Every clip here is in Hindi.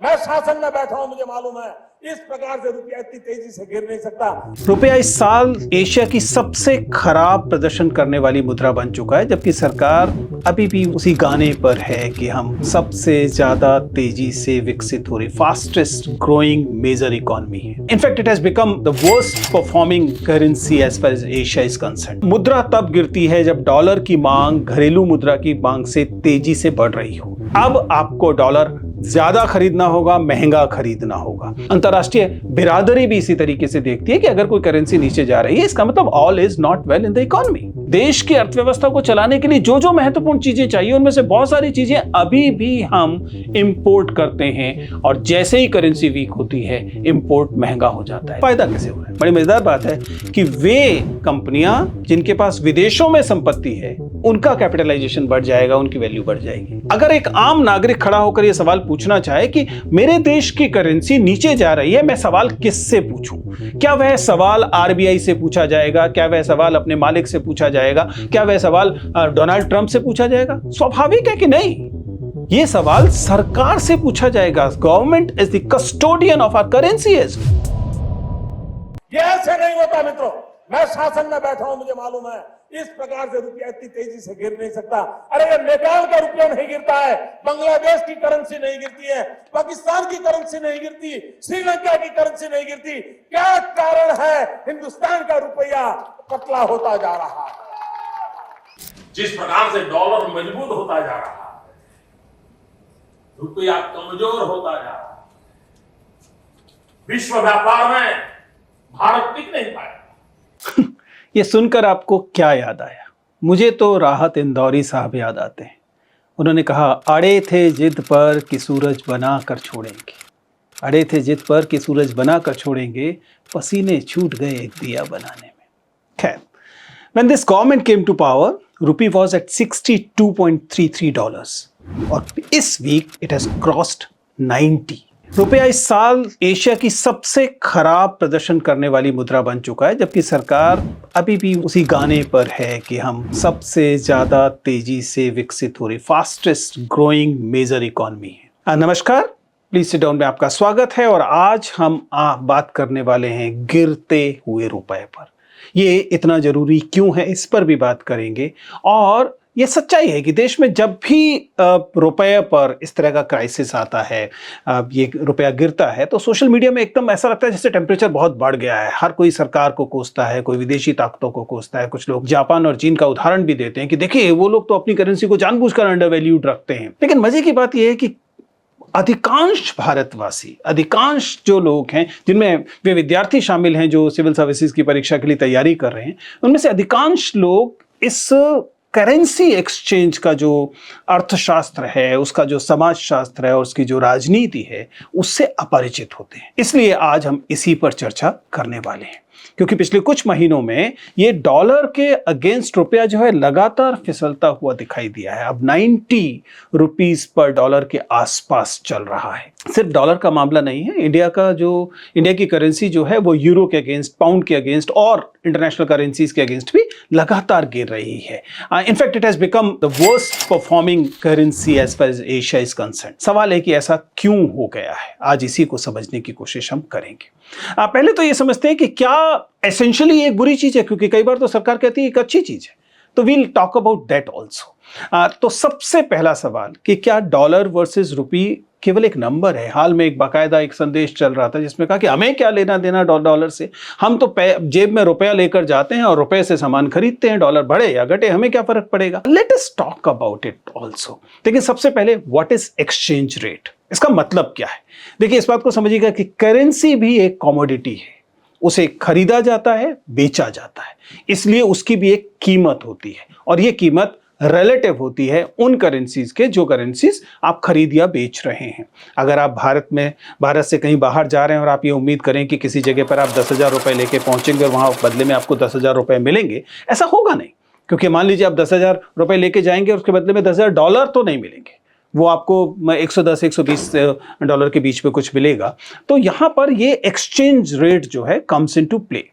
मैं शासन में बैठा हूं, मुझे मालूम है इस प्रकार से रुपया इतनी तेजी से गिर नहीं सकता। रुपया इस साल एशिया की सबसे खराब प्रदर्शन करने वाली मुद्रा बन चुका है, जबकि सरकार अभी भी उसी गाने पर है कि हम सबसे ज्यादा तेजी से विकसित हो रही फास्टेस्ट ग्रोइंग मेजर इकोनॉमी है। In fact it has become the worst performing currency as far as Asia is concerned. मुद्रा तब गिरती है जब डॉलर की मांग घरेलू मुद्रा की मांग से तेजी से बढ़ रही हो। अब आपको डॉलर ज्यादा खरीदना होगा, महंगा खरीदना होगा। अंतरराष्ट्रीय बिरादरी भी इसी तरीके से देखती है कि अगर कोई करेंसी नीचे जा रही है, इसका मतलब all is not well in the economy. देश की अर्थव्यवस्था को चलाने के लिए जो जो महत्वपूर्ण चीजें चाहिए, उनमें से बहुत सारी चीजें अभी भी हम इंपोर्ट करते हैं, और जैसे ही करेंसी वीक होती है, इंपोर्ट महंगा हो जाता है। फायदा कैसे हो रहा है? बड़ी मजेदार बात है कि वे कंपनियां जिनके पास विदेशों में संपत्ति है, उनका कैपिटलाइजेशन बढ़ जाएगा, उनकी वैल्यू बढ़ जाएगी। अगर एक आम नागरिक खड़ा होकर यह सवाल पूछना चाहे कि मेरे देश की करेंसी नीचे जा रही है, मैं सवाल किससे पूछूं? क्या वह सवाल आरबीआई से पूछा जाएगा? क्या वह सवाल अपने मालिक से पूछा जाएगा? क्या वह सवाल डोनाल्ड ट्रंप से पूछा जाएगा? स्वाभाविक है कि नहीं। यह सवाल सरकार से पूछा जाएगा। Government is the custodian of our currencies. ये ऐसे नहीं होता मित्रों, मैं शासन में बैठा हूं, मुझे मालूम है इस प्रकार से रुपया इतनी तेजी से गिर नहीं सकता। अरे ये नेपाल का रुपया नहीं गिरता है, बांग्लादेश की करेंसी नहीं गिरती है, पाकिस्तान की करेंसी नहीं गिरती, श्रीलंका की करेंसी नहीं गिरती। क्या कारण है हिंदुस्तान का रुपया पतला होता जा रहा है? जिस प्रकार से डॉलर मजबूत होता जा रहा है, रुपया कमजोर होता जा रहा है, विश्व व्यापार में भारत टिक नहीं पाएगा। ये सुनकर आपको क्या याद आया? मुझे तो राहत इंदौरी साहब याद आते हैं। उन्होंने कहा, अड़े थे जिद पर कि सूरज बना कर छोड़ेंगे, अड़े थे जिद पर कि सूरज बना कर छोड़ेंगे, पसीने छूट गए एक दिया बनाने में। खैर, when this government came to power, rupee was at $62.33 और इस वीक it has crossed 90। रुपया इस साल एशिया की सबसे खराब प्रदर्शन करने वाली मुद्रा बन चुका है, जबकि सरकार अभी भी उसी गाने पर है कि हम सबसे ज्यादा तेजी से विकसित हो रही फास्टेस्ट ग्रोइंग मेजर इकोनॉमी है। नमस्कार, प्लीज सिट डाउन में आपका स्वागत है। और आज हम बात करने वाले हैं गिरते हुए रुपए पर। ये इतना जरूरी क्यों है, इस पर भी बात करेंगे। और ये सच्चाई है कि देश में जब भी रुपये पर इस तरह का क्राइसिस आता है, ये रुपया गिरता है, तो सोशल मीडिया में एकदम ऐसा लगता है जैसे टेम्परेचर बहुत बढ़ गया है। हर कोई सरकार को कोसता है, कोई विदेशी ताकतों को कोसता है। कुछ लोग जापान और चीन का उदाहरण भी देते हैं कि देखिए वो लोग तो अपनी करेंसी को जानबूझकर अंडर वैल्यूड रखते हैं। लेकिन मजे की बात यह है कि अधिकांश भारतवासी, अधिकांश जो लोग हैं, जिनमें वे विद्यार्थी शामिल हैं जो सिविल सर्विसेज की परीक्षा के लिए तैयारी कर रहे हैं, उनमें से अधिकांश लोग इस करेंसी एक्सचेंज का जो अर्थशास्त्र है, उसका जो समाजशास्त्र है और उसकी जो राजनीति है, उससे अपरिचित होते हैं। इसलिए आज हम इसी पर चर्चा करने वाले हैं, क्योंकि पिछले कुछ महीनों में ये डॉलर के अगेंस्ट रुपया जो है लगातार फिसलता हुआ दिखाई दिया है। अब 90 रुपीस पर डॉलर के आसपास चल रहा है। सिर्फ डॉलर का मामला नहीं है, इंडिया की करेंसी जो है वो यूरो के अगेंस्ट, पाउंड के अगेंस्ट और इंटरनेशनल करेंसीज के अगेंस्ट भी लगातार गिर रही है। In fact it has become the worst performing currency as far as Asia is concerned. सवाल है कि ऐसा क्यों हो गया है, आज इसी को समझने की कोशिश हम करेंगे। पहले तो ये समझते हैं कि क्या एसेंशियली एक बुरी चीज है, क्योंकि कई बार तो सरकार कहती है एक अच्छी चीज है, तो we'll talk about that also. तो सबसे पहला सवाल कि क्या डॉलर वर्सेस रुपी केवल एक नंबर है? हाल में एक बाकायदा एक संदेश चल रहा था जिसमें कहा कि हमें क्या लेना देना डॉलर से, हम तो जेब में रुपया लेकर जाते हैं और रुपए से सामान खरीदते हैं, डॉलर बढ़े या घटे हमें क्या फर्क पड़ेगा। Let us talk about it also. लेकिन सबसे पहले व्हाट इज एक्सचेंज रेट, इसका मतलब क्या है? देखिए, इस बात को समझिएगा कि करेंसी भी एक कमोडिटी है, उसे खरीदा जाता है, बेचा जाता है, इसलिए उसकी भी एक कीमत होती है, और ये कीमत रिलेटिव होती है उन करेंसीज के जो करेंसीज आप खरीद या बेच रहे हैं। अगर आप भारत से कहीं बाहर जा रहे हैं और आप ये उम्मीद करें कि किसी जगह पर आप 10,000 रुपए लेके पहुंचेंगे और वहां बदले में आपको 10,000 रुपए मिलेंगे, ऐसा होगा नहीं। क्योंकि मान लीजिए आप 10,000 रुपए लेके जाएंगे और उसके बदले में 10,000 डॉलर तो नहीं मिलेंगे, वो आपको 110-120 डॉलर के बीच में कुछ मिलेगा। तो यहां पर ये एक्सचेंज रेट जो है कम्स इनटू प्ले।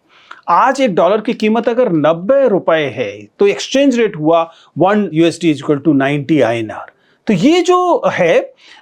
आज एक डॉलर की कीमत अगर 90 रुपए है तो एक्सचेंज रेट हुआ $1 = 90 INR। तो ये जो है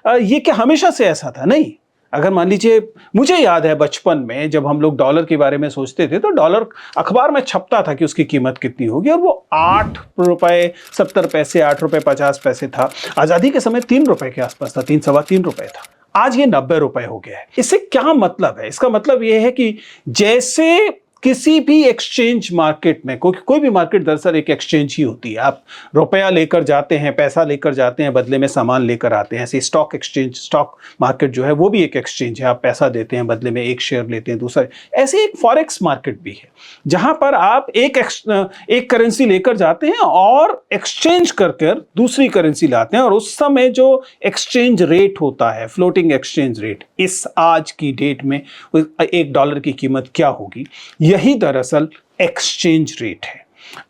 ये क्या हमेशा से ऐसा था? नहीं। अगर मान लीजिए, मुझे याद है बचपन में जब हम लोग डॉलर के बारे में सोचते थे तो डॉलर अखबार में छपता था कि उसकी कीमत कितनी होगी, और वो 8 रुपए 70 पैसे, 8 रुपए 50 पैसे था। आजादी के समय 3 रुपए के आसपास था, 3 सवा 3 रुपए था। आज ये 90 रुपए हो गया है। इससे क्या मतलब है? इसका मतलब ये है कि जैसे किसी भी एक्सचेंज मार्केट में, कोई भी मार्केट दरअसल एक एक्सचेंज ही होती है। आप रुपया लेकर जाते हैं, पैसा लेकर जाते हैं, बदले में सामान लेकर आते हैं। ऐसे स्टॉक एक्सचेंज, स्टॉक मार्केट जो है वो भी एक एक्सचेंज है। आप पैसा देते हैं, बदले में एक शेयर लेते हैं दूसरा। ऐसे एक फॉरेक्स मार्केट भी है जहां पर आप एक करेंसी लेकर जाते हैं और एक्सचेंज कर दूसरी करेंसी लाते हैं, और उस समय जो एक्सचेंज रेट होता है, फ्लोटिंग एक्सचेंज रेट, इस आज की डेट में $1 की कीमत क्या होगी, यही दरअसल एक्सचेंज रेट है।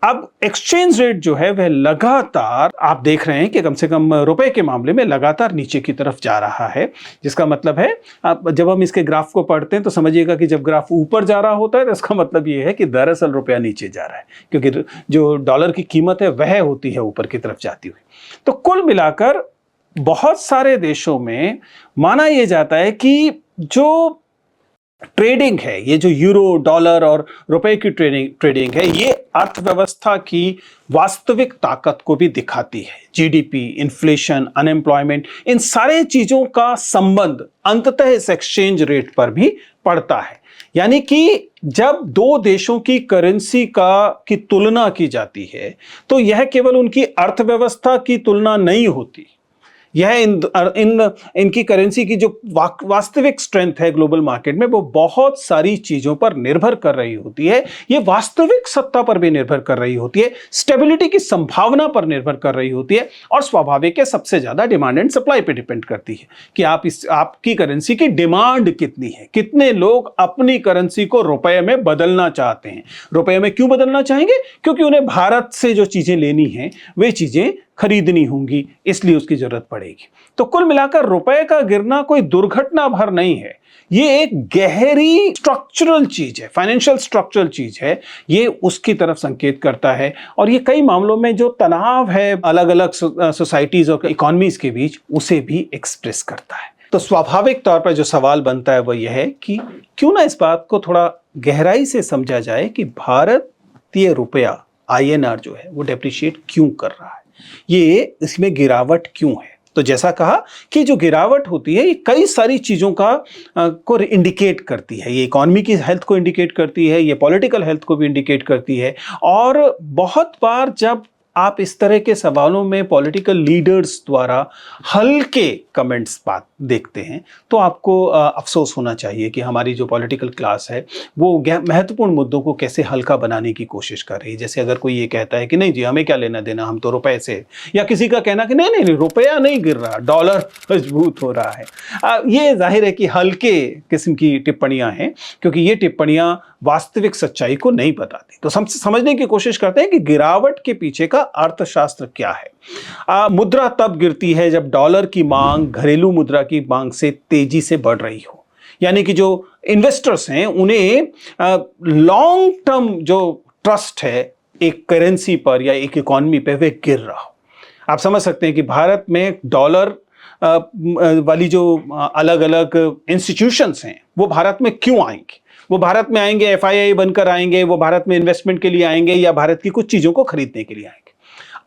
अब एक्सचेंज रेट जो है वह लगातार, आप देख रहे हैं कि कम से कम रुपए के मामले में लगातार नीचे की तरफ जा रहा है। जिसका मतलब है, जब हम इसके ग्राफ को पढ़ते हैं तो समझिएगा कि जब ग्राफ ऊपर जा रहा होता है तो इसका मतलब यह है कि दरअसल रुपया नीचे जा रहा है, क्योंकि जो डॉलर की कीमत है वह होती है ऊपर की तरफ जाती हुई। तो कुल मिलाकर बहुत सारे देशों में माना यह जाता है कि जो ट्रेडिंग है, ये जो यूरो, डॉलर और रुपए की ट्रेडिंग है, ये अर्थव्यवस्था की वास्तविक ताकत को भी दिखाती है। जीडीपी, इन्फ्लेशन, अनएम्प्लॉयमेंट, इन सारे चीजों का संबंध अंततः इस एक्सचेंज रेट पर भी पड़ता है। यानी कि जब दो देशों की करेंसी की तुलना की जाती है तो यह केवल उनकी अर्थव्यवस्था की तुलना नहीं होती, यह इनकी करेंसी की जो वास्तविक स्ट्रेंथ है ग्लोबल मार्केट में, वो बहुत सारी चीजों पर निर्भर कर रही होती है। ये वास्तविक सत्ता पर भी निर्भर कर रही होती है, स्टेबिलिटी की संभावना पर निर्भर कर रही होती है, और स्वाभाविक है सबसे ज्यादा डिमांड एंड सप्लाई पे डिपेंड करती है कि आपकी करेंसी की डिमांड कितनी है। कितने लोग अपनी करेंसी को रुपए में बदलना चाहते हैं। रुपए में क्यों बदलना चाहेंगे? क्योंकि उन्हें भारत से जो चीजें लेनी है वे चीजें खरीदनी होंगी, इसलिए उसकी जरूरत पड़ेगी। तो कुल मिलाकर रुपए का गिरना कोई दुर्घटना भर नहीं है, ये एक गहरी स्ट्रक्चरल चीज है, फाइनेंशियल स्ट्रक्चरल चीज है। ये उसकी तरफ संकेत करता है, और ये कई मामलों में जो तनाव है अलग अलग सोसाइटीज और इकोनॉमीज के बीच, उसे भी एक्सप्रेस करता है। तो स्वाभाविक तौर पर जो सवाल बनता है वह यह है कि क्यों ना इस बात को थोड़ा गहराई से समझा जाए कि भारतीय रुपया INR जो है वो डेप्रिशिएट क्यों कर रहा है, ये इसमें गिरावट क्यों है। तो जैसा कहा कि जो गिरावट होती है ये कई सारी चीजों को इंडिकेट करती है। ये इकोनॉमी की हेल्थ को इंडिकेट करती है, ये पॉलिटिकल हेल्थ को भी इंडिकेट करती है। और बहुत बार जब आप इस तरह के सवालों में पॉलिटिकल लीडर्स द्वारा हल्के कमेंट्स बात देखते हैं तो आपको अफसोस होना चाहिए कि हमारी जो पॉलिटिकल क्लास है वो महत्वपूर्ण मुद्दों को कैसे हल्का बनाने की कोशिश कर रही है। जैसे अगर कोई ये कहता है कि नहीं जी हमें क्या लेना देना, हम तो रुपए से, या किसी का कहना कि नहीं नहीं नहीं रुपया नहीं गिर रहा, डॉलर मजबूत हो रहा है। ये जाहिर है कि हल्के किस्म की टिप्पणियां हैं, क्योंकि ये टिप्पणियां वास्तविक सच्चाई को नहीं बताती। तो समझने की कोशिश करते हैं कि गिरावट के पीछे का अर्थशास्त्र क्या है। मुद्रा तब गिरती है जब डॉलर की मांग घरेलू मुद्रा की मांग से तेजी से बढ़ रही हो, यानी कि जो इन्वेस्टर्स हैं उन्हें लॉन्ग टर्म जो ट्रस्ट है एक करेंसी पर या एक इकोनॉमी पे वे गिर रहा हो। आप समझ सकते हैं कि भारत में डॉलर वाली जो अलग अलग इंस्टीट्यूशंस हैं वो भारत में क्यों आएंगे। वो भारत में आएंगे FII बनकर आएंगे, वो भारत में इन्वेस्टमेंट के लिए आएंगे, या भारत की कुछ चीजों को खरीदने के लिए आएंगे।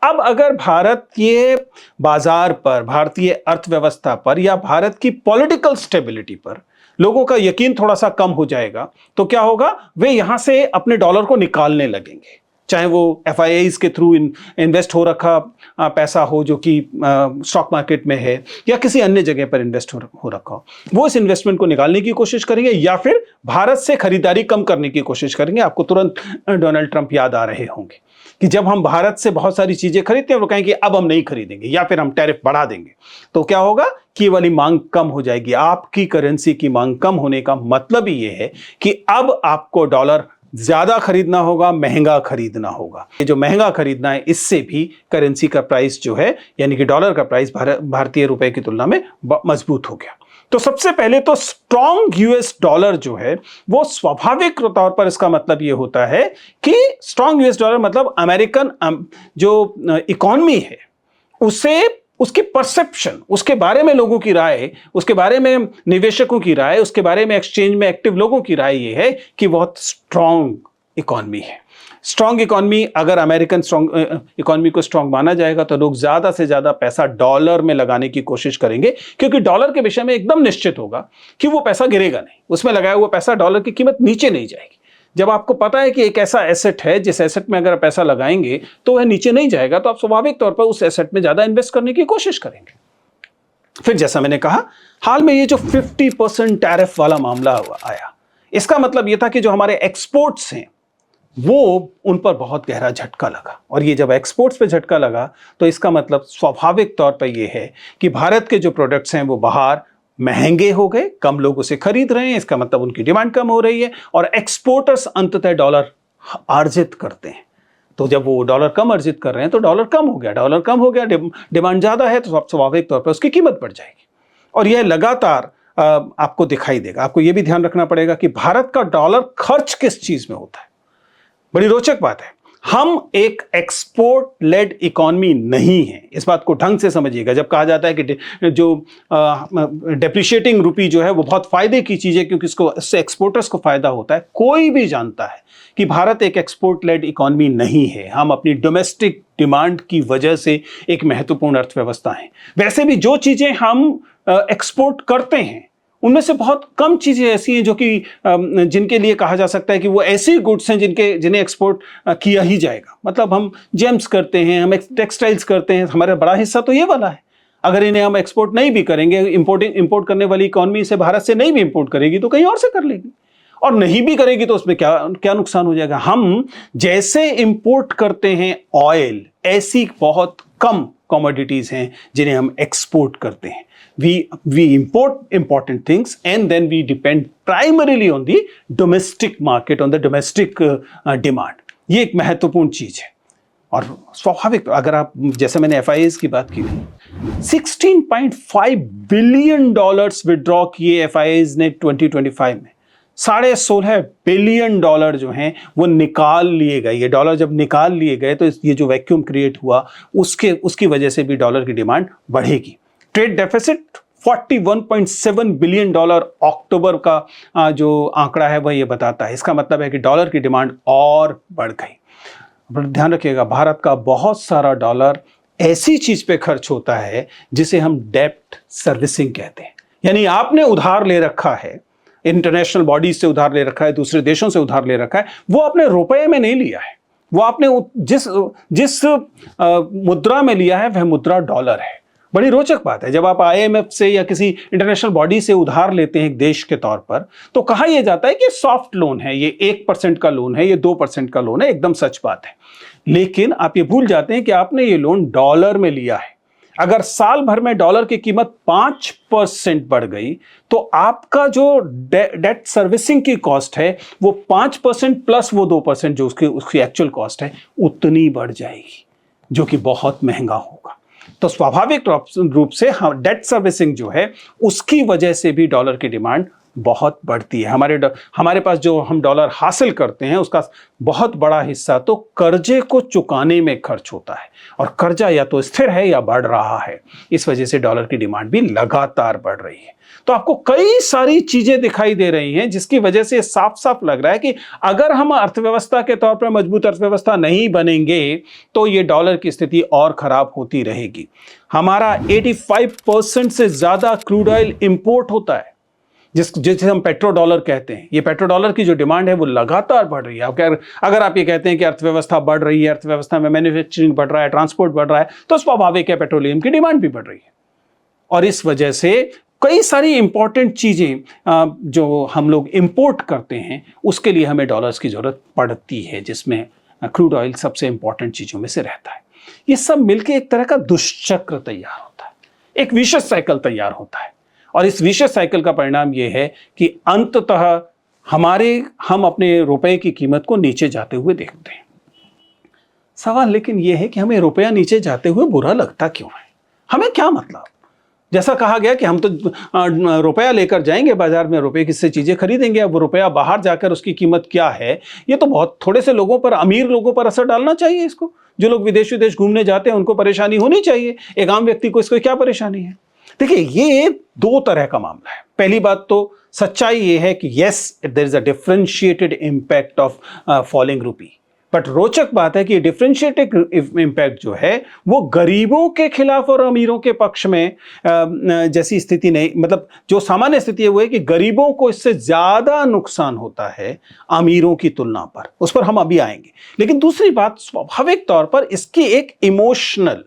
अब अगर भारतीय बाजार पर, भारतीय अर्थव्यवस्था पर, या भारत की पॉलिटिकल स्टेबिलिटी पर लोगों का यकीन थोड़ा सा कम हो जाएगा तो क्या होगा, वे यहां से अपने डॉलर को निकालने लगेंगे। चाहे वो FIIs के थ्रू इन्वेस्ट हो रखा पैसा हो जो कि स्टॉक मार्केट में है, या किसी अन्य जगह पर इन्वेस्ट हो रखा हो, वो इस इन्वेस्टमेंट को निकालने की कोशिश करेंगे, या फिर भारत से खरीदारी कम करने की कोशिश करेंगे। आपको तुरंत डोनाल्ड ट्रंप याद आ रहे होंगे कि जब हम भारत से बहुत सारी चीजें खरीदते हैं वो कहेंगे अब हम नहीं खरीदेंगे, या फिर हम टैरिफ बढ़ा देंगे। तो क्या होगा कि ये वाली मांग कम हो जाएगी। आपकी करेंसी की मांग कम होने का मतलब ही ये है कि अब आपको डॉलर ज्यादा खरीदना होगा, महंगा खरीदना होगा। ये जो महंगा खरीदना है इससे भी करेंसी का प्राइस जो है, यानी कि डॉलर का प्राइस भारतीय रुपए की तुलना में मजबूत हो गया। तो सबसे पहले तो स्ट्रॉन्ग US डॉलर जो है वो स्वाभाविक तौर पर इसका मतलब ये होता है कि स्ट्रॉन्ग US डॉलर मतलब अमेरिकन जो इकोनॉमी है उसे उसकी परसेप्शन, उसके बारे में लोगों की राय, उसके बारे में निवेशकों की राय, उसके बारे में एक्सचेंज में एक्टिव लोगों की राय ये है कि बहुत स्ट्रांग इकोनॉमी है। स्ट्रांग इकोनॉमी, अगर अमेरिकन स्ट्रांग इकोनॉमी को स्ट्रांग माना जाएगा तो लोग ज्यादा से ज्यादा पैसा डॉलर में लगाने की कोशिश करेंगे, क्योंकि डॉलर के विषय में एकदम निश्चित होगा कि वो पैसा गिरेगा नहीं, उसमें लगाया हुआ पैसा, डॉलर की कीमत नीचे नहीं जाएगी। जब आपको पता है कि एक ऐसा एसेट है जिस एसेट में अगर पैसा लगाएंगे तो वह नीचे नहीं जाएगा, तो आप स्वाभाविक तौर पर उस एसेट में ज्यादा इन्वेस्ट करने की कोशिश करेंगे। फिर जैसा मैंने कहा, हाल में ये जो 50% टैरिफ वाला मामला आया, इसका मतलब यह था कि जो हमारे एक्सपोर्ट्स हैं वो उन पर बहुत गहरा झटका लगा। और ये जब एक्सपोर्ट्स पे झटका लगा तो इसका मतलब स्वाभाविक तौर पर यह है कि भारत के जो प्रोडक्ट्स हैं वो बाहर महंगे हो गए, कम लोग उसे खरीद रहे हैं, इसका मतलब उनकी डिमांड कम हो रही है, और एक्सपोर्टर्स अंततः डॉलर अर्जित करते हैं। तो जब वो डॉलर कम अर्जित कर रहे हैं तो डॉलर कम हो गया, डिमांड ज्यादा है तो स्वाभाविक तौर पर उसकी कीमत बढ़ जाएगी। और यह लगातार आपको दिखाई देगा। आपको यह भी ध्यान रखना पड़ेगा कि भारत का डॉलर खर्च किस चीज में होता है। बड़ी रोचक बात है, हम एक एक्सपोर्ट लेड इकोनॉमी नहीं है, इस बात को ढंग से समझिएगा। जब कहा जाता है कि जो डेप्रिशिएटिंग रूपी जो है वो बहुत फायदे की चीज है क्योंकि इससे एक्सपोर्टर्स को फायदा होता है, कोई भी जानता है कि भारत एक एक्सपोर्ट लेड इकोनॉमी नहीं है। हम अपनी डोमेस्टिक डिमांड की वजह से एक महत्वपूर्ण अर्थव्यवस्था है। वैसे भी जो चीजें हम एक्सपोर्ट करते हैं उनमें से बहुत कम चीजें ऐसी हैं जो कि जिनके लिए कहा जा सकता है कि वो ऐसी गुड्स हैं जिन्हें एक्सपोर्ट किया ही जाएगा। मतलब हम जेम्स करते हैं, हम टेक्सटाइल्स करते हैं, हमारा बड़ा हिस्सा तो ये वाला है। अगर इन्हें हम एक्सपोर्ट नहीं भी करेंगे, इंपोर्ट करने वाली इकोनॉमी से भारत से नहीं भी इंपोर्ट करेगी तो कहीं और से कर लेगी, और नहीं भी करेगी तो उसमें क्या नुकसान हो जाएगा। हम जैसे इंपोर्ट करते हैं ऑयल, ऐसी बहुत कम कमोडिटीज हैं जिन्हें हम एक्सपोर्ट करते हैं। We import important things and then we depend primarily on the domestic market, on the domestic demand. ये एक महत्वपूर्ण चीज है। और स्वाभाविक, अगर आप, जैसे मैंने FIIs की बात की थी, $16.5 बिलियन विड्रॉ किए FIIs ने 2025 में। $16.5 बिलियन जो हैं वो निकाल लिए गए। ये डॉलर जब निकाल लिए गए तो ये जो वैक्यूम क्रिएट हुआ उसकी वजह से भी डॉलर की डिमांड बढ़ेगी। ट्रेड डेफिसिट $41.7 बिलियन अक्टूबर का जो आंकड़ा है वह ये बताता है। इसका मतलब है कि डॉलर की डिमांड और बढ़ गई। ध्यान रखिएगा, भारत का बहुत सारा डॉलर ऐसी चीज पे खर्च होता है जिसे हम डेब्ट सर्विसिंग कहते हैं। यानी आपने उधार ले रखा है, इंटरनेशनल बॉडीज से उधार ले रखा है, दूसरे देशों से उधार ले रखा है, वो आपने रुपए में नहीं लिया है, वो आपने जिस मुद्रा में लिया है वह मुद्रा डॉलर है। बड़ी रोचक बात है, जब आप IMF से या किसी इंटरनेशनल बॉडी से उधार लेते हैं एक देश के तौर पर, तो कहा यह जाता है कि सॉफ्ट लोन है, ये 1% का लोन है, ये 2% का लोन है। एकदम सच बात है, लेकिन आप ये भूल जाते हैं कि आपने ये लोन डॉलर में लिया है। अगर साल भर में डॉलर की कीमत 5% बढ़ गई तो आपका जो डेट सर्विसिंग की कॉस्ट है वो 5% प्लस वो 2% जो उसकी एक्चुअल कॉस्ट है उतनी बढ़ जाएगी, जो कि बहुत महंगा होगा। तो स्वाभाविक रूप से डेट सर्विसिंग जो है उसकी वजह से भी डॉलर की डिमांड बहुत बढ़ती है। हमारे पास जो हम डॉलर हासिल करते हैं उसका बहुत बड़ा हिस्सा तो कर्जे को चुकाने में खर्च होता है, और कर्जा या तो स्थिर है या बढ़ रहा है। इस वजह से डॉलर की डिमांड भी लगातार बढ़ रही है। तो आपको कई सारी चीजें दिखाई दे रही हैं जिसकी वजह से साफ साफ लग रहा है कि अगर हम अर्थव्यवस्था के तौर पर मजबूत अर्थव्यवस्था नहीं बनेंगे तो ये डॉलर की स्थिति और खराब होती रहेगी। हमारा 85% से ज्यादा क्रूड ऑयल इंपोर्ट होता है, जिसे हम पेट्रो डॉलर कहते हैं। ये पेट्रो डॉलर की जो डिमांड है वो लगातार बढ़ रही है। अगर आप ये कहते हैं कि अर्थव्यवस्था बढ़ रही है, अर्थव्यवस्था में मैन्युफैक्चरिंग बढ़ रहा है, ट्रांसपोर्ट बढ़ रहा है, तो स्वाभाविक है पेट्रोलियम की डिमांड भी बढ़ रही है। और इस वजह से कई सारी इंपॉर्टेंट चीजें जो हम लोग इंपोर्ट करते हैं उसके लिए हमें डॉलर्स की जरूरत पड़ती है, जिसमें क्रूड ऑयल सबसे इंपॉर्टेंट चीजों में से रहता है। ये सब मिलकर एक तरह का दुष्चक्र तैयार होता है, एक विशेष साइकिल तैयार होता है। और इस विशेष साइकिल का परिणाम यह है कि अंततः हम अपने रुपए की कीमत को नीचे जाते हुए देखते हैं। सवाल लेकिन यह है कि हमें रुपया नीचे जाते हुए बुरा लगता क्यों है? हमें क्या मतलब? जैसा कहा गया कि हम तो रुपया लेकर जाएंगे बाजार में, रुपये किससे चीजें खरीदेंगे। अब वो रुपया बाहर जाकर उसकी कीमत क्या है, ये तो बहुत थोड़े से लोगों पर, अमीर लोगों पर असर डालना चाहिए इसको। जो लोग विदेश विदेश घूमने जाते हैं उनको परेशानी होनी चाहिए, एक आम व्यक्ति को इसको क्या परेशानी है? देखिए, ये दो तरह का मामला है। पहली बात तो सच्चाई ये है कि yes, there is a differentiated impact of falling rupee, but रोचक बात है कि डिफरेंशिएटेड इंपैक्ट जो है वो गरीबों के खिलाफ और अमीरों के पक्ष में जैसी स्थिति नहीं, मतलब जो सामान्य स्थिति है वो है कि गरीबों को इससे ज्यादा नुकसान होता है अमीरों की तुलना पर, उस पर हम अभी आएंगे। लेकिन दूसरी बात, स्वाभाविक तौर पर इसकी एक इमोशनल,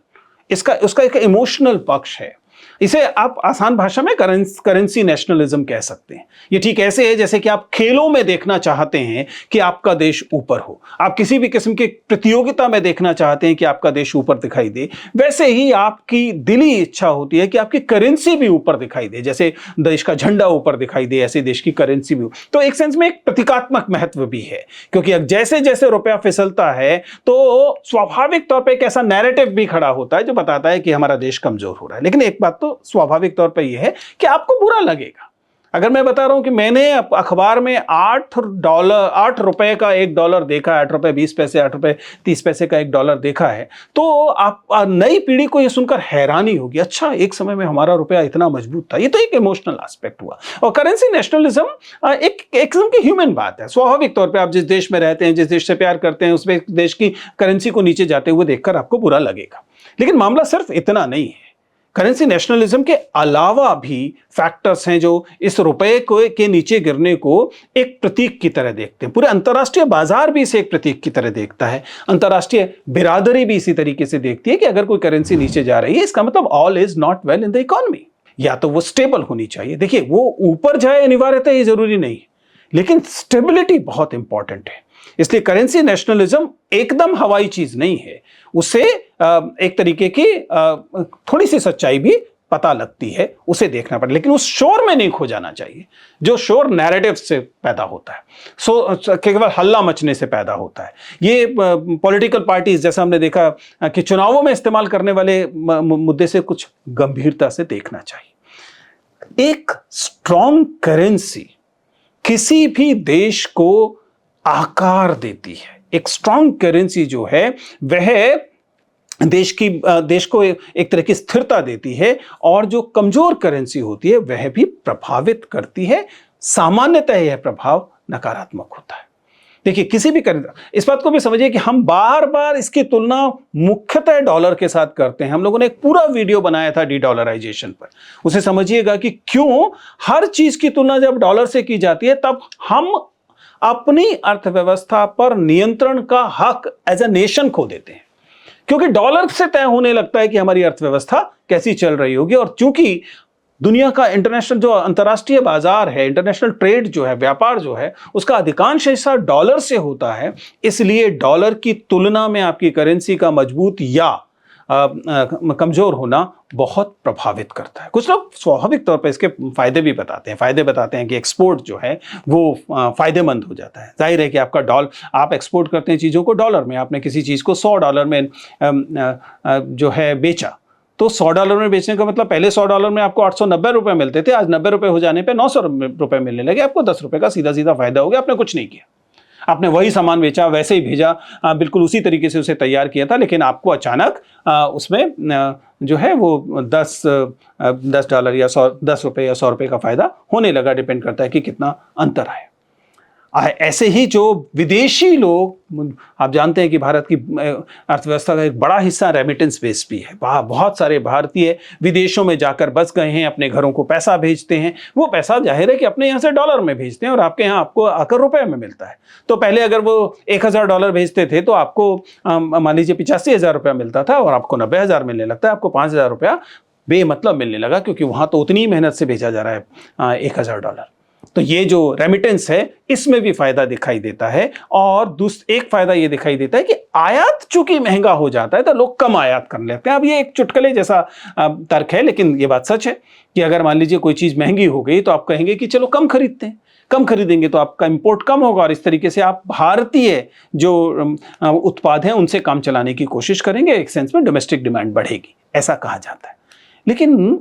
उसका एक इमोशनल पक्ष है। इसे आप आसान भाषा में करेंसी नेशनलिज्म कह सकते हैं। ये ठीक ऐसे है जैसे कि आप खेलों में देखना चाहते हैं कि आपका देश ऊपर हो, आप किसी भी किस्म की प्रतियोगिता में देखना चाहते हैं कि आपका देश ऊपर दिखाई दे, वैसे ही आपकी दिली इच्छा होती है कि आपकी करेंसी भी ऊपर दिखाई दे। जैसे देश का झंडा ऊपर दिखाई दे, ऐसे देश की करेंसी भी। तो एक सेंस में एक प्रतीकात्मक महत्व भी है, क्योंकि अब जैसे जैसे रुपया फिसलता है तो स्वाभाविक तौर पर एक ऐसा नैरेटिव भी खड़ा होता है जो बताता है कि हमारा देश कमजोर हो रहा है। लेकिन एक बात तो स्वाभाविक तौर पर यह है कि आपको बुरा लगेगा अगर मैं बता रहा हूं कि मैंने अखबार में $8 रुपए का $1 देखा, 8 रुपए 20 पैसे, 8 रुपए 30 पैसे का $1 देखा है, तो आप नई पीढ़ी को यह सुनकर हैरानी होगी, अच्छा एक समय में हमारा रुपया इतना मजबूत था। ये तो एक इमोशनल एस्पेक्ट हुआ। और करेंसी नेशनलिज्म एक किस्म की ह्यूमन बात है। स्वाभाविक तौर पर आप जिस देश में रहते हैं, जिस देश से प्यार करते हैं, उस देश की करेंसी को नीचे जाते हुए देखकर आपको बुरा लगेगा। लेकिन मामला सिर्फ इतना नहीं है। करेंसी नेशनलिज्म के अलावा भी फैक्टर्स हैं जो इस रुपए के नीचे गिरने को एक प्रतीक की तरह देखते हैं। पूरे अंतर्राष्ट्रीय बाजार भी इसे एक प्रतीक की तरह देखता है, अंतर्राष्ट्रीय बिरादरी भी इसी तरीके से देखती है कि अगर कोई करेंसी नीचे जा रही है, इसका मतलब all is not well in the economy. या तो वो स्टेबल होनी चाहिए। देखिए, वो ऊपर जाए अनिवार्यतः ये जरूरी नहीं है, लेकिन स्टेबिलिटी बहुत इंपॉर्टेंट है। इसलिए करेंसी नेशनलिज्म एकदम हवाई चीज नहीं है, उससे एक तरीके की थोड़ी सी सच्चाई भी पता लगती है, उसे देखना पड़े। लेकिन उस शोर में नहीं खो जाना चाहिए जो शोर नैरेटिव से पैदा होता है, केवल हल्ला मचने से पैदा होता है। ये पॉलिटिकल पार्टीज, जैसा हमने देखा कि चुनावों में इस्तेमाल करने वाले मुद्दे से कुछ गंभीरता से देखना चाहिए। एक स्ट्रॉन्ग करेंसी किसी भी देश को आकार देती है। एक स्ट्रॉन्ग करेंसी जो है वह देश को एक तरह की स्थिरता देती है, और जो कमजोर करेंसी होती है वह भी प्रभावित करती है। सामान्यतः यह प्रभाव नकारात्मक होता है। देखिए, किसी भी करेंसी, इस बात को भी समझिए कि हम बार बार इसकी तुलना मुख्यतः डॉलर के साथ करते हैं। हम लोगों ने एक पूरा वीडियो बनाया था डीडॉलराइजेशन पर, उसे समझिएगा कि क्यों हर चीज की तुलना जब डॉलर से की जाती है तब हम अपनी अर्थव्यवस्था पर नियंत्रण का हक एज ए नेशन खो देते हैं, क्योंकि डॉलर से तय होने लगता है कि हमारी अर्थव्यवस्था कैसी चल रही होगी। और चूंकि दुनिया का इंटरनेशनल जो अंतर्राष्ट्रीय बाजार है, इंटरनेशनल ट्रेड जो है, व्यापार जो है, उसका अधिकांश हिस्सा डॉलर से होता है, इसलिए डॉलर की तुलना में आपकी करेंसी का मजबूत या कमजोर होना बहुत प्रभावित करता है। कुछ लोग स्वाभाविक तौर पर इसके फायदे भी बताते हैं। फायदे बताते हैं कि एक्सपोर्ट जो है वो फायदेमंद हो जाता है। जाहिर है कि आपका आप एक्सपोर्ट करते हैं चीज़ों को डॉलर में, आपने किसी चीज़ को $100 में जो है बेचा, तो $100 में बेचने का मतलब पहले $100 में आपको 890 रुपये मिलते थे, आज 90 रुपये हो जाने पे 900 रुपये मिलने लगे। आपको 10 रुपये का सीधा सीधा फायदा हो गया। आपने कुछ नहीं किया, आपने वही सामान बेचा, वैसे ही भेजा, बिल्कुल उसी तरीके से उसे तैयार किया था, लेकिन आपको अचानक उसमें जो है वो $10 या 10 रुपये या 100 रुपये का फायदा होने लगा। डिपेंड करता है कि कितना अंतर है। ऐसे ही जो विदेशी लोग, आप जानते हैं कि भारत की अर्थव्यवस्था का एक बड़ा हिस्सा रेमिटेंस बेस्ड भी है। बहुत सारे भारतीय विदेशों में जाकर बस गए हैं, अपने घरों को पैसा भेजते हैं। वो पैसा जाहिर है कि अपने यहाँ से डॉलर में भेजते हैं और आपके यहाँ आपको आकर रुपए में मिलता है। तो पहले अगर वो $1000 भेजते थे तो आपको मान लीजिए 85,000 रुपया मिलता था, और आपको 90,000 मिलने लगता है। आपको 5,000 रुपया बेमतलब मिलने लगा, क्योंकि वहाँ तो उतनी मेहनत से भेजा जा रहा है $1000। तो ये जो रेमिटेंस है इसमें भी फायदा दिखाई देता है। और एक फायदा ये दिखाई देता है कि आयात चूंकि महंगा हो जाता है तो लोग कम आयात कर लेते हैं। अब ये एक चुटकुले जैसा तर्क है, लेकिन ये बात सच है कि अगर मान लीजिए कोई चीज महंगी हो गई तो आप कहेंगे कि चलो कम खरीदते हैं। कम खरीदेंगे तो आपका इंपोर्ट कम होगा, और इस तरीके से आप भारतीय जो उत्पाद हैं उनसे काम चलाने की कोशिश करेंगे। एक सेंस में डोमेस्टिक डिमांड बढ़ेगी, ऐसा कहा जाता है। लेकिन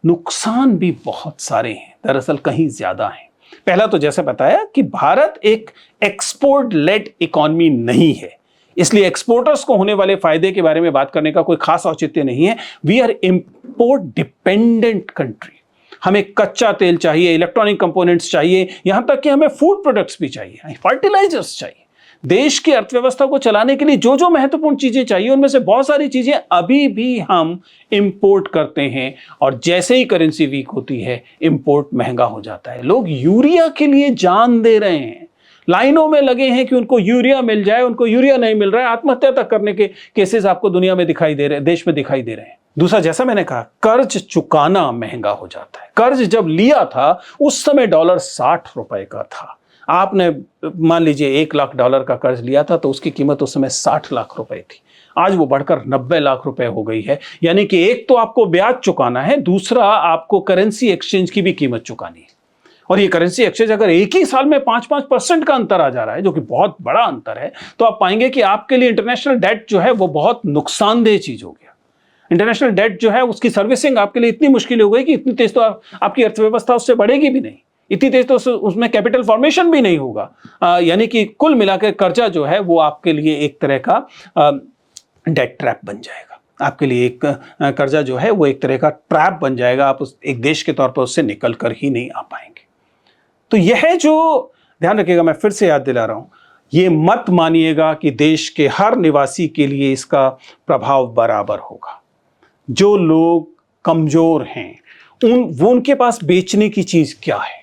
नुकसान भी बहुत सारे हैं, दरअसल कहीं ज्यादा हैं। पहला तो जैसे बताया कि भारत एक एक्सपोर्ट लेड इकोनॉमी नहीं है, इसलिए एक्सपोर्टर्स को होने वाले फायदे के बारे में बात करने का कोई खास औचित्य नहीं है। We are import dependent country. हमें कच्चा तेल चाहिए, इलेक्ट्रॉनिक कंपोनेंट्स चाहिए, यहां तक कि हमें फूड प्रोडक्ट्स भी चाहिए, फर्टिलाइजर्स चाहिए। देश की अर्थव्यवस्था को चलाने के लिए जो जो महत्वपूर्ण चीजें चाहिए, उनमें से बहुत सारी चीजें अभी भी हम इंपोर्ट करते हैं, और जैसे ही करेंसी वीक होती है इंपोर्ट महंगा हो जाता है। लोग यूरिया के लिए जान दे रहे हैं, लाइनों में लगे हैं कि उनको यूरिया मिल जाए, उनको यूरिया नहीं मिल रहा है, आत्महत्या तक करने के केसेस आपको दुनिया में दिखाई दे रहे हैं, देश में दिखाई दे रहे हैं। दूसरा, जैसा मैंने कहा, कर्ज चुकाना महंगा हो जाता है। कर्ज जब लिया था उस समय डॉलर 60 रुपए का था। आपने मान लीजिए $1 लाख का कर्ज लिया था तो उसकी कीमत उस समय 60 लाख रुपए थी। आज वो बढ़कर 90 लाख रुपए हो गई है। यानी कि एक तो आपको ब्याज चुकाना है, दूसरा आपको करेंसी एक्सचेंज की भी कीमत चुकानी है। और ये करेंसी एक्सचेंज अगर एक ही साल में 5-5% का अंतर आ जा रहा है, जो कि बहुत बड़ा अंतर है, तो आप पाएंगे कि आपके लिए इंटरनेशनल डेट जो है वो बहुत नुकसानदेह चीज हो गया। इंटरनेशनल डेट जो है उसकी सर्विसिंग आपके लिए इतनी मुश्किल हो गई कि इतनी तेज तो आपकी अर्थव्यवस्था उससे बढ़ेगी भी नहीं, इतनी तेज तो उसमें कैपिटल फॉर्मेशन भी नहीं होगा। यानी कि कुल मिलाकर कर्जा जो है वो आपके लिए एक तरह का डेट ट्रैप बन जाएगा। आपके लिए एक कर्जा जो है वो एक तरह का ट्रैप बन जाएगा। आप उस एक देश के तौर पर उससे निकल कर ही नहीं आ पाएंगे। तो यह जो ध्यान रखिएगा, मैं फिर से याद दिला रहा हूं, ये मत मानिएगा कि देश के हर निवासी के लिए इसका प्रभाव बराबर होगा। जो लोग कमजोर हैं उनके पास बेचने की चीज क्या है?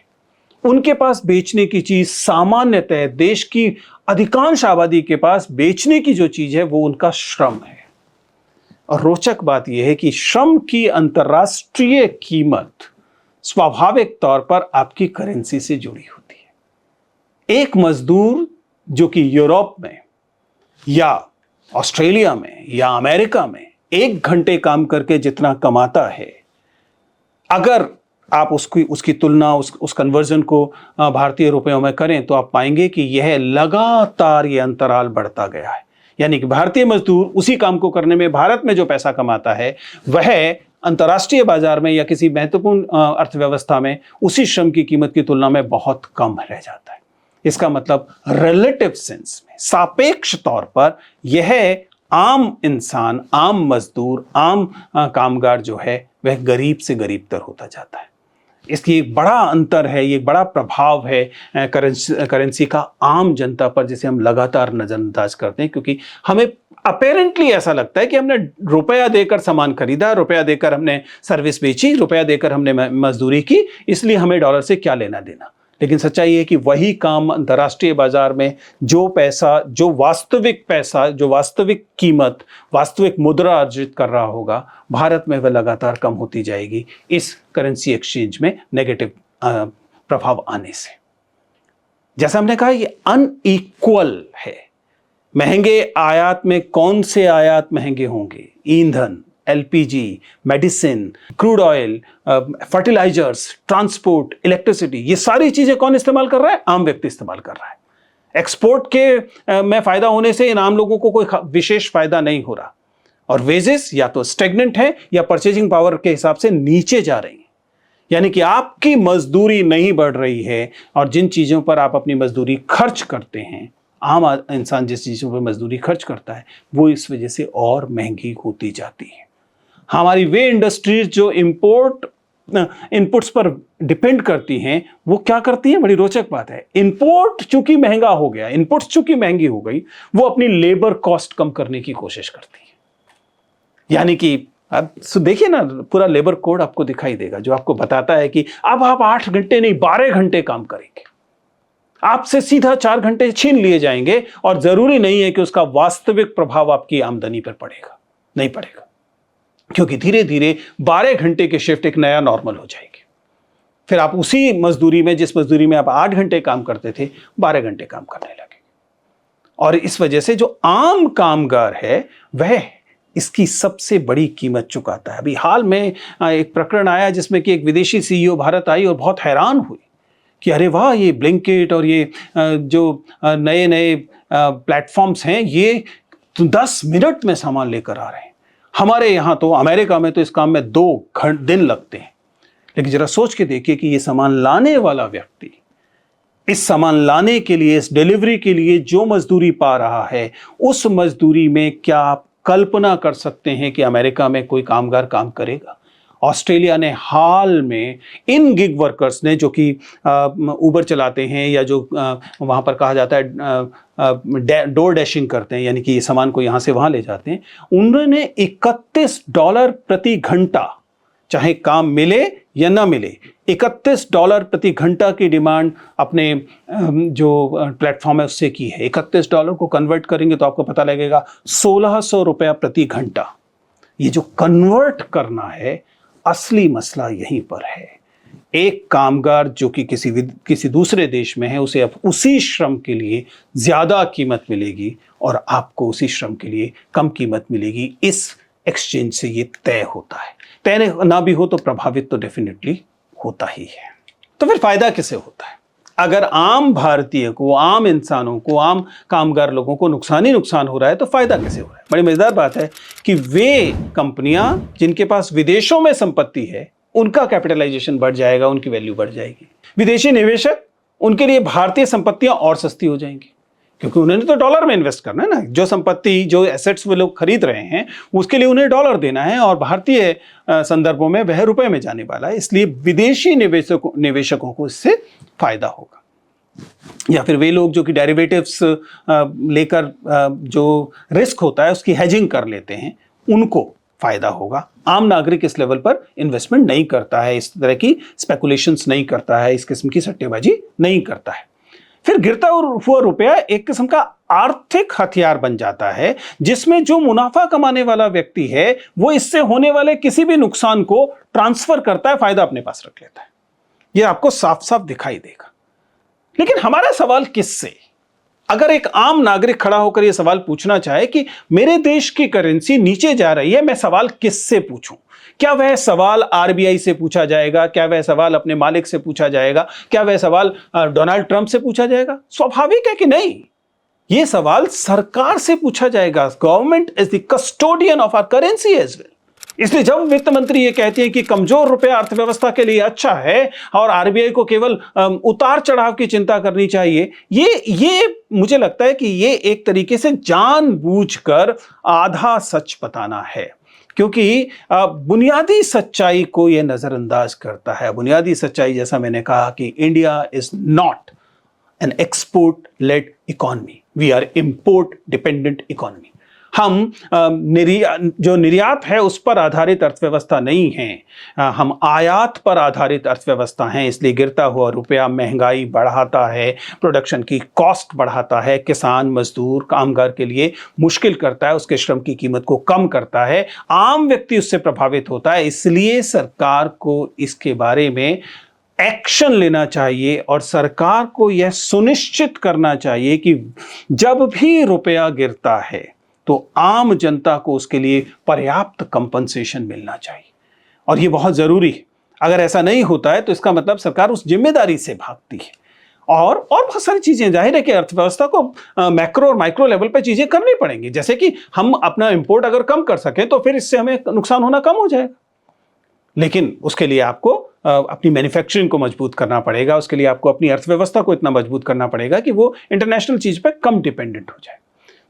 उनके पास बेचने की चीज सामान्यतः देश की अधिकांश आबादी के पास बेचने की जो चीज है वो उनका श्रम है। और रोचक बात यह है कि श्रम की अंतर्राष्ट्रीय कीमत स्वाभाविक तौर पर आपकी करेंसी से जुड़ी होती है। एक मजदूर जो कि यूरोप में या ऑस्ट्रेलिया में या अमेरिका में 1 घंटे काम करके जितना कमाता है, अगर आप उसकी तुलना उस कन्वर्जन को भारतीय रुपयों में करें तो आप पाएंगे कि यह लगातार ये अंतराल बढ़ता गया है। यानी कि भारतीय मजदूर उसी काम को करने में भारत में जो पैसा कमाता है वह अंतर्राष्ट्रीय बाजार में या किसी महत्वपूर्ण अर्थव्यवस्था में उसी श्रम की कीमत की तुलना में बहुत कम रह जाता है। इसका मतलब रिलेटिव सेंस में, सापेक्ष तौर पर, यह आम इंसान, आम मजदूर, आम कामगार जो है वह गरीब से गरीब तर होता जाता है। इसकी एक बड़ा अंतर है, ये एक बड़ा प्रभाव है करेंसी का आम जनता पर, जिसे हम लगातार नजरअंदाज करते हैं, क्योंकि हमें अपेरेंटली ऐसा लगता है कि हमने रुपया देकर सामान खरीदा, रुपया देकर हमने सर्विस बेची, रुपया देकर हमने मजदूरी की, इसलिए हमें डॉलर से क्या लेना देना। लेकिन सच्चाई है कि वही काम अंतर्राष्ट्रीय बाजार में जो पैसा, जो वास्तविक कीमत, वास्तविक मुद्रा अर्जित कर रहा होगा, भारत में वह लगातार कम होती जाएगी इस करेंसी एक्सचेंज में नेगेटिव प्रभाव आने से। जैसा हमने कहा, ये अनइक्वल है। महंगे आयात में कौन से आयात महंगे होंगे? ईंधन, LPG, medicine, crude oil, fertilisers, transport, electricity, ये सारी चीजें कौन इस्तेमाल कर रहा है? आम व्यक्ति इस्तेमाल कर रहा है। एक्सपोर्ट के में फायदा होने से इन आम लोगों को कोई विशेष फायदा नहीं हो रहा। और वेजेस या तो स्टेगनेंट है या परचेजिंग पावर के हिसाब से नीचे जा रही है। यानी कि आपकी मजदूरी नहीं बढ़ रही है, और जिन चीजों पर आप अपनी मजदूरी खर्च करते हैं, आम इंसान जिस चीजों पर मजदूरी खर्च करता है, वो इस वजह से और महंगी होती जाती है। हमारी वे इंडस्ट्रीज जो इनपुट्स पर डिपेंड करती हैं, वो क्या करती हैं? बड़ी रोचक बात है। इनपुट चूंकि महंगा हो गया, इनपुट्स चूंकि महंगी हो गई, वो अपनी लेबर कॉस्ट कम करने की कोशिश करती है। यानी कि अब देखिए ना, पूरा लेबर कोड आपको दिखाई देगा जो आपको बताता है कि अब आप 8 घंटे नहीं 12 घंटे काम करेंगे, आपसे सीधा 4 घंटे छीन लिए जाएंगे, और जरूरी नहीं है कि उसका वास्तविक प्रभाव आपकी आमदनी पर पड़ेगा, नहीं पड़ेगा, क्योंकि धीरे धीरे 12 घंटे की शिफ्ट एक नया नॉर्मल हो जाएगी। फिर आप उसी मजदूरी में, जिस मजदूरी में आप 8 घंटे काम करते थे, 12 घंटे काम करने लगे। और इस वजह से जो आम कामगार है वह इसकी सबसे बड़ी कीमत चुकाता है। अभी हाल में एक प्रकरण आया जिसमें कि एक विदेशी सीईओ भारत आई और बहुत हैरान हुई कि अरे वाह, ये ब्लिंकिट और ये जो नए नए प्लेटफॉर्म्स हैं, ये 10 मिनट में सामान लेकर आ रहे हैं। हमारे यहाँ तो, अमेरिका में तो इस काम में 2 दिन लगते हैं। लेकिन जरा सोच के देखिए कि ये सामान लाने वाला व्यक्ति इस सामान लाने के लिए, इस डिलीवरी के लिए जो मजदूरी पा रहा है, उस मजदूरी में क्या आप कल्पना कर सकते हैं कि अमेरिका में कोई कामगार काम करेगा? ऑस्ट्रेलिया ने हाल में इन गिग वर्कर्स ने, जो कि उबर चलाते हैं या जो वहाँ पर कहा जाता है डोर डैशिंग करते हैं, यानी कि ये सामान को यहाँ से वहाँ ले जाते हैं, उन्होंने $31 प्रति घंटा, चाहे काम मिले या ना मिले, $31 प्रति घंटा की डिमांड अपने जो प्लेटफॉर्म है उससे की है। $31 को कन्वर्ट करेंगे तो आपको पता लगेगा ₹1600 प्रति घंटा। ये जो कन्वर्ट करना है, असली मसला यहीं पर है। एक कामगार जो कि किसी दूसरे देश में है, उसे अब उसी श्रम के लिए ज्यादा कीमत मिलेगी और आपको उसी श्रम के लिए कम कीमत मिलेगी। इस एक्सचेंज से ये तय होता है। तय ना भी हो तो प्रभावित तो डेफिनेटली होता ही है। तो फिर फायदा किसे होता है? अगर आम भारतीय को, आम इंसानों को, आम कामगार लोगों को नुकसान ही नुकसान हो रहा है तो फायदा कैसे हो रहा है? बड़ी मजेदार बात है कि वे कंपनियां जिनके पास विदेशों में संपत्ति है, उनका कैपिटलाइजेशन बढ़ जाएगा, उनकी वैल्यू बढ़ जाएगी। विदेशी निवेशक, उनके लिए भारतीय संपत्तियां और सस्ती हो जाएंगी, क्योंकि उन्होंने तो डॉलर में इन्वेस्ट करना है ना। जो संपत्ति, जो एसेट्स वो लोग खरीद रहे हैं, उसके लिए उन्हें डॉलर देना है और भारतीय संदर्भों में वह रुपए में जाने वाला है। इसलिए विदेशी निवेशकों को इससे फायदा होगा। या फिर वे लोग जो कि डेरिवेटिव्स लेकर जो रिस्क होता है उसकी हेजिंग कर लेते हैं, उनको फायदा होगा। आम नागरिक इस लेवल पर इन्वेस्टमेंट नहीं करता है, इस तरह की स्पेकुलेशंस नहीं करता है, इस किस्म की सट्टेबाजी नहीं करता है। फिर गिरता हुआ रुपया एक किस्म का आर्थिक हथियार बन जाता है, जिसमें जो मुनाफा कमाने वाला व्यक्ति है वो इससे होने वाले किसी भी नुकसान को ट्रांसफर करता है, फायदा अपने पास रख लेता है। यह आपको साफ साफ दिखाई देगा। लेकिन हमारा सवाल किससे? अगर एक आम नागरिक खड़ा होकर यह सवाल पूछना चाहे कि मेरे देश की करेंसी नीचे जा रही है, मैं सवाल किससे पूछूं? क्या वह सवाल आरबीआई से पूछा जाएगा? क्या वह सवाल अपने मालिक से पूछा जाएगा? क्या वह सवाल डोनाल्ड ट्रंप से पूछा जाएगा? स्वाभाविक है कि नहीं। यह सवाल सरकार से पूछा जाएगा। Government is the custodian of our currency as well. इसलिए जब वित्त मंत्री ये कहते हैं कि कमजोर रुपया अर्थव्यवस्था के लिए अच्छा है और आरबीआई को केवल उतार चढ़ाव की चिंता करनी चाहिए, ये मुझे लगता है कि ये एक तरीके से जानबूझकर आधा सच बताना है, क्योंकि बुनियादी सच्चाई को यह नजरअंदाज करता है। बुनियादी सच्चाई, जैसा मैंने कहा, कि India is not an export led economy, we are import dependent economy. हम जो निर्यात है उस पर आधारित अर्थव्यवस्था नहीं है, हम आयात पर आधारित अर्थव्यवस्था हैं। इसलिए गिरता हुआ रुपया महंगाई बढ़ाता है, प्रोडक्शन की कॉस्ट बढ़ाता है, किसान, मजदूर, कामगार के लिए मुश्किल करता है, उसके श्रम की कीमत को कम करता है, आम व्यक्ति उससे प्रभावित होता है। इसलिए सरकार को इसके बारे में एक्शन लेना चाहिए और सरकार को यह सुनिश्चित करना चाहिए कि जब भी रुपया गिरता है तो आम जनता को उसके लिए पर्याप्त कंपनसेशन मिलना चाहिए, और यह बहुत जरूरी है। अगर ऐसा नहीं होता है तो इसका मतलब सरकार उस जिम्मेदारी से भागती है। और बहुत सारी चीजें, जाहिर है कि अर्थव्यवस्था को मैक्रो और माइक्रो लेवल पर चीजें करनी पड़ेंगी। जैसे कि हम अपना इंपोर्ट अगर कम कर सकें तो फिर इससे हमें नुकसान होना कम हो जाएगा, लेकिन उसके लिए आपको अपनी मैन्युफैक्चरिंग को मजबूत करना पड़ेगा। उसके लिए आपको अपनी अर्थव्यवस्था को इतना मजबूत करना पड़ेगा कि वो इंटरनेशनल चीज पर कम डिपेंडेंट हो जाए।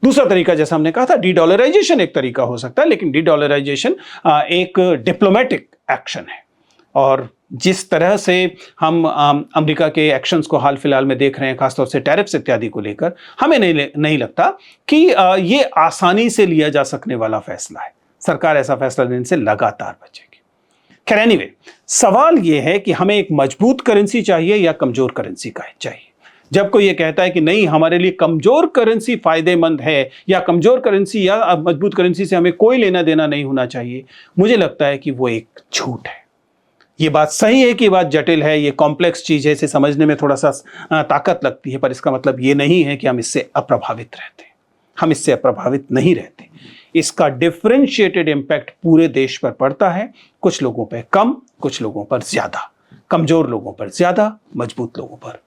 दूसरा तरीका, जैसा हमने कहा था, डी डॉलराइजेशन एक तरीका हो सकता है, लेकिन डी डॉलराइजेशन एक डिप्लोमेटिक एक्शन है। और जिस तरह से हम अमेरिका के एक्शंस को हाल फिलहाल में देख रहे हैं, खासतौर से टैरिफ्स इत्यादि को लेकर, हमें नहीं लगता कि ये आसानी से लिया जा सकने वाला फैसला है। सरकार ऐसा फैसला लेने से लगातार बचेगी। खैर, एनीवे, सवाल यह है कि हमें एक मजबूत करेंसी चाहिए या कमजोर करेंसी का चाहिए। जब कोई ये कहता है कि नहीं, हमारे लिए कमजोर करेंसी फायदेमंद है या कमजोर करेंसी या मजबूत करेंसी से हमें कोई लेना देना नहीं होना चाहिए, मुझे लगता है कि वो एक झूठ है। ये बात सही है कि ये बात जटिल है, ये कॉम्प्लेक्स चीज है, इसे समझने में थोड़ा सा ताकत लगती है, पर इसका मतलब ये नहीं है कि हम इससे अप्रभावित रहते हैं। हम इससे अप्रभावित नहीं रहते। इसका डिफरेंशिएटेड इंपैक्ट पूरे देश पर पड़ता है, कुछ लोगों पर कम, कुछ लोगों पर ज्यादा, कमजोर लोगों पर ज्यादा, मजबूत लोगों पर